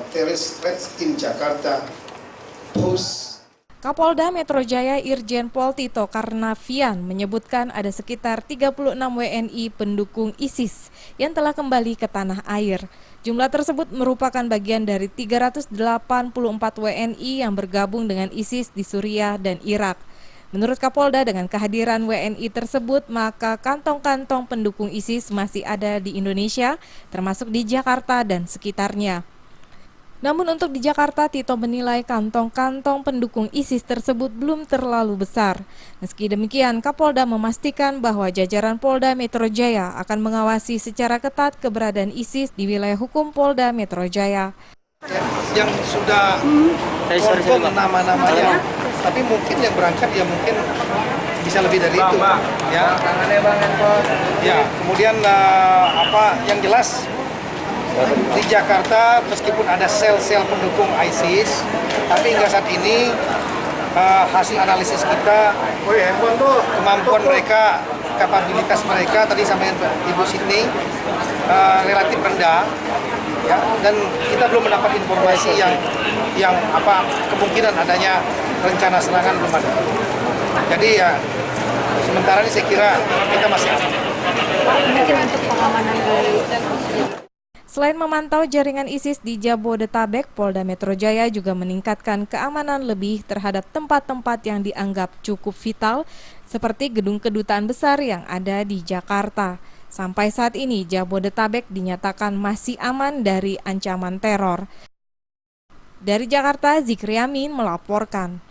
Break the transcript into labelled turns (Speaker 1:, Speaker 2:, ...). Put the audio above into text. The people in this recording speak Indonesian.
Speaker 1: terrorist threats in Jakarta pose.
Speaker 2: Kapolda Metro Jaya Irjen Pol Tito Karnavian menyebutkan ada sekitar 36 WNI pendukung ISIS yang telah kembali ke tanah air. Jumlah tersebut merupakan bagian dari 384 WNI yang bergabung dengan ISIS di Suriah dan Irak. Menurut Kapolda, dengan kehadiran WNI tersebut, maka kantong-kantong pendukung ISIS masih ada di Indonesia, termasuk di Jakarta dan sekitarnya. Namun untuk di Jakarta, Tito menilai kantong-kantong pendukung ISIS tersebut belum terlalu besar. Meski demikian, Kapolda memastikan bahwa jajaran Polda Metro Jaya akan mengawasi secara ketat keberadaan ISIS di wilayah hukum Polda Metro Jaya.
Speaker 1: Yang sudah confirm nama-namanya, tapi mungkin yang berangkat ya mungkin bisa lebih dari itu. Ya, kemudian yang jelas di Jakarta meskipun ada sel-sel pendukung ISIS, tapi hingga saat ini hasil analisis kita, kemampuan mereka, kapabilitas mereka tadi sama Ibu Sydney relatif rendah, ya, dan kita belum mendapat informasi yang kemungkinan adanya rencana serangan belum ada. Jadi ya sementara ini saya kira kita masih aman.
Speaker 3: Mungkin untuk pengamanan dari
Speaker 2: Selain memantau jaringan ISIS di Jabodetabek, Polda Metro Jaya juga meningkatkan keamanan lebih terhadap tempat-tempat yang dianggap cukup vital, seperti gedung kedutaan besar yang ada di Jakarta. Sampai saat ini, Jabodetabek dinyatakan masih aman dari ancaman teror. Dari Jakarta, Zikri Amin melaporkan.